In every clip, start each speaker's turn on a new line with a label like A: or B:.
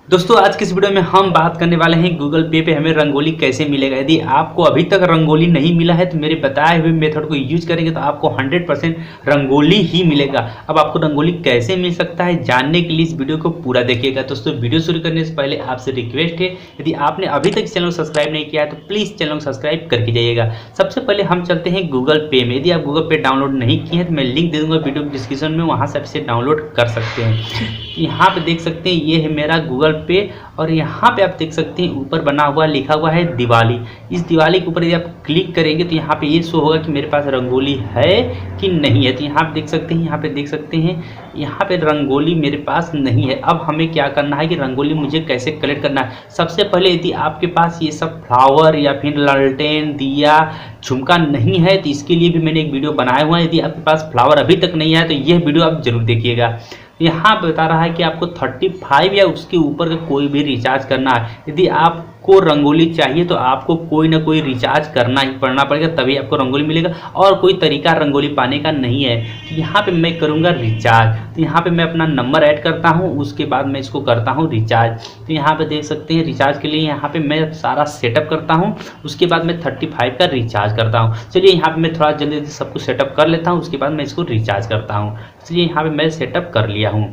A: दोस्तों आज की इस वीडियो में हम बात करने वाले हैं गूगल पे पे हमें रंगोली कैसे मिलेगा। यदि आपको अभी तक रंगोली नहीं मिला है तो मेरे बताए हुए मेथड को यूज करेंगे तो आपको 100% रंगोली ही मिलेगा। अब आपको रंगोली कैसे मिल सकता है जानने के लिए इस वीडियो को पूरा देखिएगा। दोस्तों वीडियो शुरू करने से पहले आपसे रिक्वेस्ट है, यदि आपने अभी तक चैनल को सब्सक्राइब नहीं किया है तो प्लीज़ चैनल को सब्सक्राइब करके जाइएगा। सबसे पहले हम चलते हैं गूगल पे में। यदि आप गूगल पे डाउनलोड नहीं किए हैं तो मैं लिंक दे दूँगा वीडियो डिस्क्रिप्शन में, वहाँ से आप इसे डाउनलोड कर सकते हैं। यहाँ पे देख सकते हैं ये है मेरा गूगल पे और यहाँ पे आप देख सकते हैं ऊपर बना हुआ लिखा हुआ है दिवाली। इस दिवाली के ऊपर यदि आप क्लिक करेंगे तो यहाँ पे ये शो होगा कि मेरे पास रंगोली है कि नहीं है। तो यहाँ पे देख सकते हैं, यहाँ पे रंगोली मेरे पास नहीं है। अब हमें क्या करना है कि रंगोली मुझे कैसे कलेक्ट करना है। सबसे पहले यदि आपके पास ये सब फ्लावर या फिर लालटेन दिया झुमका नहीं है तो इसके लिए भी मैंने एक वीडियो बनाया हुआ है। यदि आपके पास फ्लावर अभी तक नहीं है तो यह वीडियो आप जरूर देखिएगा। यहाँ बता रहा है कि आपको 35 या उसके ऊपर का कोई भी रिचार्ज करना है। यदि आपको रंगोली चाहिए तो आपको कोई ना कोई रिचार्ज करना ही पड़ना पड़ेगा, तभी आपको रंगोली मिलेगा और कोई तरीका रंगोली पाने का नहीं है। तो यहाँ पे मैं करूँगा रिचार्ज। तो यहाँ पे मैं अपना नंबर ऐड करता हूँ, उसके बाद मैं इसको करता हूँ रिचार्ज। तो यहाँ पे देख सकते हैं रिचार्ज के लिए यहाँ पे मैं सारा सेटअप करता हूँ, उसके बाद मैं 35 का रिचार्ज करता हूँ। चलिए यहाँ पे मैं थोड़ा जल्दी सब कुछ सेटअप कर लेता हूँ, उसके बाद मैं इसको रिचार्ज करता हूँ। चलिए यहाँ पे मैं सेटअप कर लिया हूँ।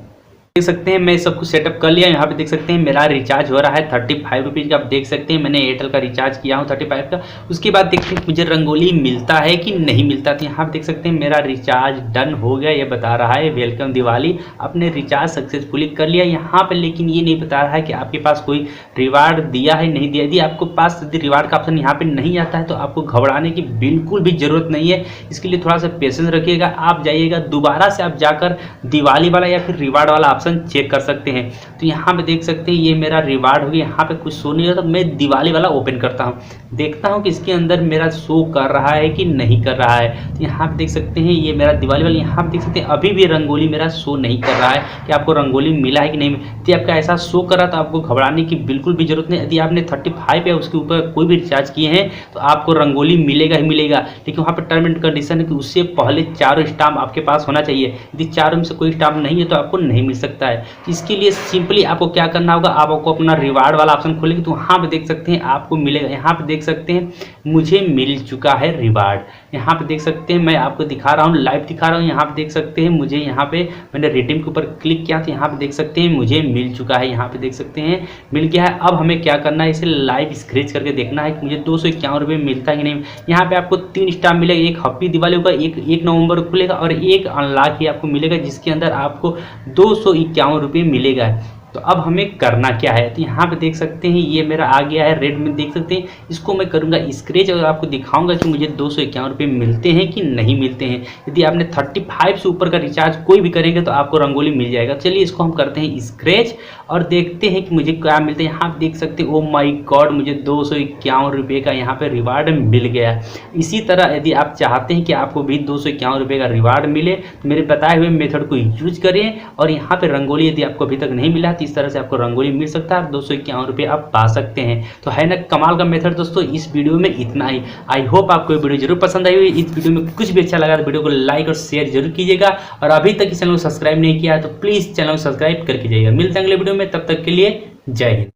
A: देख सकते हैं मैं सब कुछ सेटअप कर लिया। यहाँ पे देख सकते हैं मेरा रिचार्ज हो रहा है 35 रुपीज़ का। आप देख सकते हैं मैंने एयरटेल का रिचार्ज किया हूँ 35 का। उसके बाद देखते हैं मुझे रंगोली मिलता है कि नहीं मिलता। तो यहाँ पे देख सकते हैं मेरा रिचार्ज डन हो गया, ये बता रहा है वेलकम दिवाली, आपने रिचार्ज सक्सेसफुली कर लिया यहाँ पे। लेकिन ये नहीं बता रहा है कि आपके पास कोई रिवार्ड दिया है नहीं दिया। यदि आपको पास यदि रिवार्ड का ऑप्शन यहाँ पे नहीं आता है तो आपको घबराने की बिल्कुल भी ज़रूरत नहीं है। इसके लिए थोड़ा सा पेशेंस रखिएगा। आप जाइएगा दोबारा से, आप जाकर दिवाली वाला या फिर रिवार्ड वाला ऑप्शन चेक कर सकते हैं। तो यहाँ पे देख सकते हैं ये मेरा रिवार्ड हो गया। यहाँ पे कुछ शो नहीं होता, तो मैं दिवाली वाला ओपन करता हूँ, देखता हूँ कि इसके अंदर मेरा शो कर रहा है कि नहीं कर रहा है। तो यहाँ पे देख सकते हैं ये मेरा दिवाली वाला, यहाँ पे देख सकते हैं अभी भी रंगोली मेरा शो नहीं कर रहा है कि आपको रंगोली मिला है कि नहीं। यदि आपका ऐसा शो कर रहा तो आपको घबराने की बिल्कुल भी जरूरत नहीं। यदि आपने 35 या उसके ऊपर कोई भी रिचार्ज किए हैं तो आपको रंगोली मिलेगा ही मिलेगा। लेकिन वहाँ पर टर्म एंड कंडीशन है कि उससे पहले 4 स्टाम्प आपके पास होना चाहिए। यदि 4 में से कोई स्टाम्प नहीं है तो आपको नहीं मिल सकता है। इसके लिए सिंपली आपको क्या करना होगा, आपको अपना रिवार्ड वाला ऑप्शन खोलेंगे तो वहाँ पे देख सकते हैं आपको मिलेगा। यहाँ पे देख सकते हैं मुझे मिल चुका है रिवार्ड। यहाँ पे देख सकते हैं मैं आपको दिखा रहा हूँ, लाइव दिखा रहा हूँ। यहाँ पे देख सकते हैं मुझे, यहाँ पे मैंने रिडीम के ऊपर क्लिक किया तो यहाँ पे देख सकते हैं मुझे मिल चुका है। यहाँ पे देख सकते हैं मिल गया है। अब हमें क्या करना है, इसे लाइव स्क्रैच करके देखना है कि मुझे 251 रुपये मिलता है कि नहीं। यहाँ पे आपको 3 स्टार मिलेगा, एक हैप्पी दिवाली होगा, एक 1 नवंबर को खुलेगा और एक अनलॉक ही आपको मिलेगा जिसके अंदर आपको 251 रुपये मिलेगा। तो अब हमें करना क्या है, तो यहाँ पे देख सकते हैं ये मेरा आ गया है रेड में, देख सकते हैं। इसको मैं करूँगा स्क्रैच और आपको दिखाऊंगा कि मुझे 251 रुपये मिलते हैं कि नहीं मिलते हैं। यदि आपने 35 से ऊपर का रिचार्ज कोई भी करेंगे तो आपको रंगोली मिल जाएगा। चलिए इसको हम करते हैं स्क्रैच और देखते हैं कि मुझे क्या मिलता है। यहाँ पे देख सकते हैं, ओ माई गॉड, मुझे 251 रुपये का यहाँ पे रिवार्ड मिल गया। इसी तरह यदि आप चाहते हैं कि आपको भी 251 रुपये का रिवार्ड मिले तो मेरे बताए हुए मेथड को यूज करें और यहाँ पे रंगोली यदि आपको अभी तक नहीं मिला इस तरह से आपको रंगोली मिल सकता है, 251 रुपये आप पा सकते हैं। तो है ना कमाल का मेथड। दोस्तों इस वीडियो में इतना ही। आई होप आपको ये वीडियो जरूर पसंद आई हुई। इस वीडियो में कुछ भी अच्छा लगा तो वीडियो को लाइक और शेयर जरूर कीजिएगा और अभी तक इस चैनल को सब्सक्राइब नहीं किया है तो प्लीज चैनल को सब्सक्राइब करके जाइएगा। मिलते हैं अगले वीडियो में, तब तक के लिए जय हिंद।